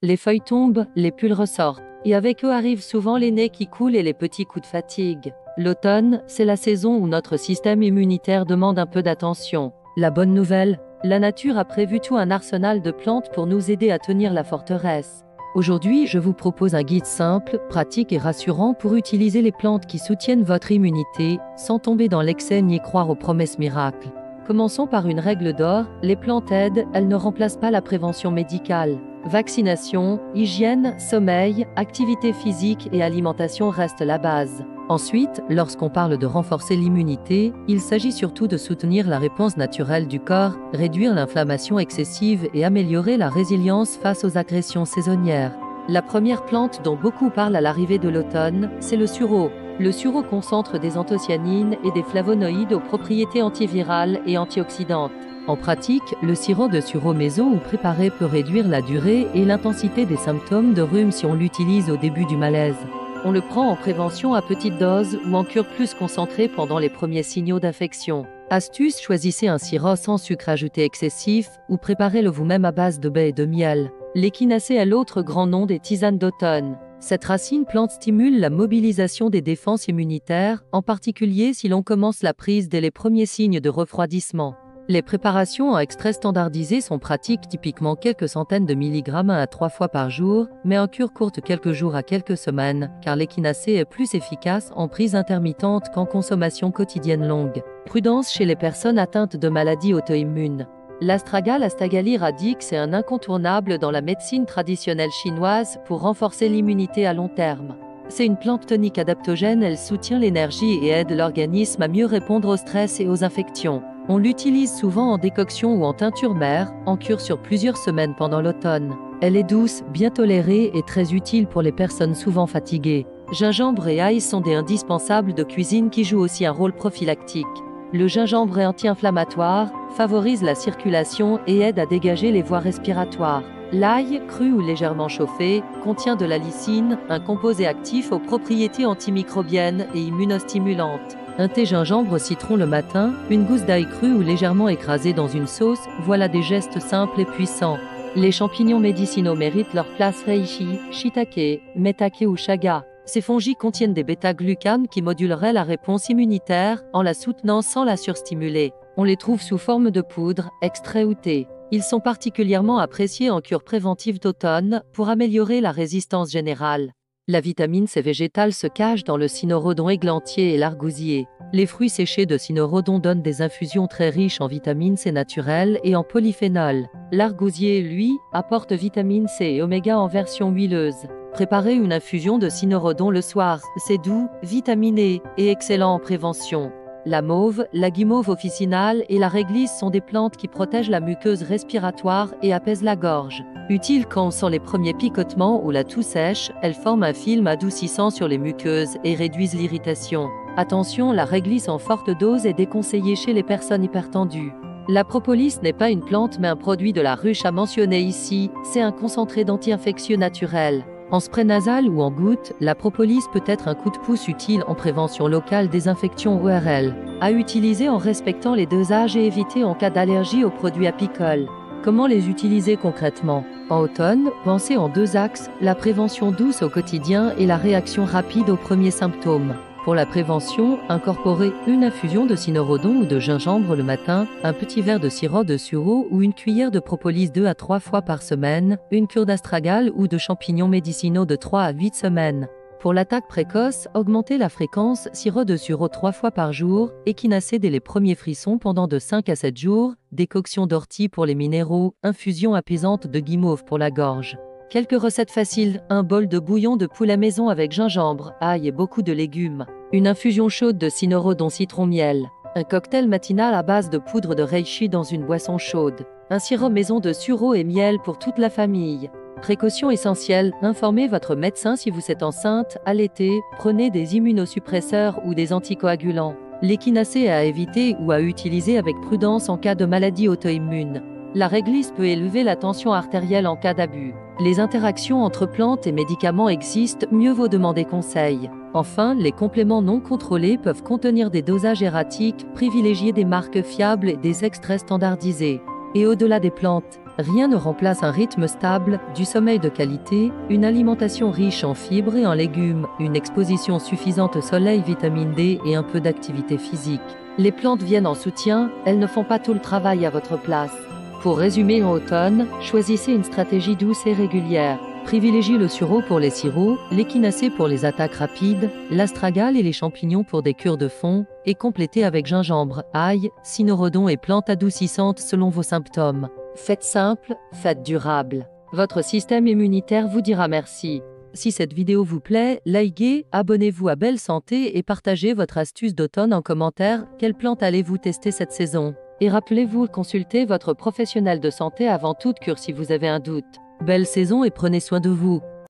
Les feuilles tombent, les pulls ressortent. Et avec eux arrivent souvent les nez qui coulent et les petits coups de fatigue. L'automne, c'est la saison où notre système immunitaire demande un peu d'attention. La bonne nouvelle, la nature a prévu tout un arsenal de plantes pour nous aider à tenir la forteresse. Aujourd'hui, je vous propose un guide simple, pratique et rassurant pour utiliser les plantes qui soutiennent votre immunité, sans tomber dans l'excès ni croire aux promesses miracles. Commençons par une règle d'or, les plantes aident, elles ne remplacent pas la prévention médicale. Vaccination, hygiène, sommeil, activité physique et alimentation restent la base. Ensuite, lorsqu'on parle de renforcer l'immunité, il s'agit surtout de soutenir la réponse naturelle du corps, réduire l'inflammation excessive et améliorer la résilience face aux agressions saisonnières. La première plante dont beaucoup parlent à l'arrivée de l'automne, c'est le sureau. Le sureau concentre des anthocyanines et des flavonoïdes aux propriétés antivirales et antioxydantes. En pratique, le sirop de sureau maison ou préparé peut réduire la durée et l'intensité des symptômes de rhume si on l'utilise au début du malaise. On le prend en prévention à petite dose ou en cure plus concentrée pendant les premiers signaux d'infection. Astuce, choisissez un sirop sans sucre ajouté excessif ou préparez-le vous-même à base de baies et de miel. L'échinacée est l'autre grand nom des tisanes d'automne. Cette racine plante stimule la mobilisation des défenses immunitaires, en particulier si l'on commence la prise dès les premiers signes de refroidissement. Les préparations en extrait standardisé sont pratiques, typiquement quelques centaines de milligrammes 1 à 3 fois par jour, mais en cure courte quelques jours à quelques semaines, car l'échinacée est plus efficace en prise intermittente qu'en consommation quotidienne longue. Prudence chez les personnes atteintes de maladies auto-immunes. L'astragale Astragalus radix est un incontournable dans la médecine traditionnelle chinoise pour renforcer l'immunité à long terme. C'est une plante tonique adaptogène, elle soutient l'énergie et aide l'organisme à mieux répondre au stress et aux infections. On l'utilise souvent en décoction ou en teinture mère, en cure sur plusieurs semaines pendant l'automne. Elle est douce, bien tolérée et très utile pour les personnes souvent fatiguées. Gingembre et ail sont des indispensables de cuisine qui jouent aussi un rôle prophylactique. Le gingembre est anti-inflammatoire, favorise la circulation et aide à dégager les voies respiratoires. L'ail, cru ou légèrement chauffé, contient de la lysine, un composé actif aux propriétés antimicrobiennes et immunostimulantes. Un thé gingembre-citron le matin, une gousse d'ail cru ou légèrement écrasée dans une sauce, voilà des gestes simples et puissants. Les champignons médicinaux méritent leur place. Reishi, shiitake, maitake ou chaga. Ces fongies contiennent des bêta-glucanes qui moduleraient la réponse immunitaire en la soutenant sans la surstimuler. On les trouve sous forme de poudre, extrait ou thé. Ils sont particulièrement appréciés en cure préventive d'automne pour améliorer la résistance générale. La vitamine C végétale se cache dans le cynorrhodon églantier et l'argousier. Les fruits séchés de cynorrhodon donnent des infusions très riches en vitamine C naturelle et en polyphénol. L'argousier, lui, apporte vitamine C et oméga en version huileuse. Préparez une infusion de cynorrhodon le soir, c'est doux, vitaminé et excellent en prévention. La mauve, la guimauve officinale et la réglisse sont des plantes qui protègent la muqueuse respiratoire et apaisent la gorge. Utiles quand on sent les premiers picotements ou la toux sèche, elles forment un film adoucissant sur les muqueuses et réduisent l'irritation. Attention, la réglisse en forte dose est déconseillée chez les personnes hypertendues. La propolis n'est pas une plante mais un produit de la ruche à mentionner ici, c'est un concentré d'anti-infectieux naturel. En spray nasal ou en gouttes, la propolis peut être un coup de pouce utile en prévention locale des infections ORL. À utiliser en respectant les dosages et éviter en cas d'allergie aux produits apicoles. Comment les utiliser concrètement? En automne, pensez en 2 axes, la prévention douce au quotidien et la réaction rapide aux premiers symptômes. Pour la prévention, incorporez une infusion de cynorrhodon ou de gingembre le matin, un petit verre de sirop de sureau ou une cuillère de propolis 2 à 3 fois par semaine, une cure d'astragale ou de champignons médicinaux de 3 à 8 semaines. Pour l'attaque précoce, augmentez la fréquence, sirop de sureau 3 fois par jour, échinacée dès les premiers frissons pendant de 5 à 7 jours, décoction d'ortie pour les minéraux, infusion apaisante de guimauve pour la gorge. Quelques recettes faciles, un bol de bouillon de poulet maison avec gingembre, ail et beaucoup de légumes. Une infusion chaude de cynorrhodon citron-miel. Un cocktail matinal à base de poudre de reishi dans une boisson chaude. Un sirop maison de sureau et miel pour toute la famille. Précaution essentielle, informez votre médecin si vous êtes enceinte, allaitée, prenez des immunosuppresseurs ou des anticoagulants. L'échinacée est à éviter ou à utiliser avec prudence en cas de maladie auto-immune. La réglisse peut élever la tension artérielle en cas d'abus. Les interactions entre plantes et médicaments existent, mieux vaut demander conseil. Enfin, les compléments non contrôlés peuvent contenir des dosages erratiques, privilégiez des marques fiables et des extraits standardisés. Et au-delà des plantes, Rien ne remplace un rythme stable, du sommeil de qualité, une alimentation riche en fibres et en légumes, une exposition suffisante au soleil, vitamine D et un peu d'activité physique. Les plantes viennent en soutien, elles ne font pas tout le travail à votre place. Pour résumer en automne, choisissez une stratégie douce et régulière. Privilégiez le sureau pour les sirops, l'échinacée pour les attaques rapides, l'astragale et les champignons pour des cures de fond, et complétez avec gingembre, ail, cynorhodon et plantes adoucissantes selon vos symptômes. Faites simple, faites durable. Votre système immunitaire vous dira merci. Si cette vidéo vous plaît, likez, abonnez-vous à Belle Santé et partagez votre astuce d'automne en commentaire. Quelle plante allez-vous tester cette saison? Et rappelez-vous, consultez votre professionnel de santé avant toute cure si vous avez un doute. Belle saison et prenez soin de vous.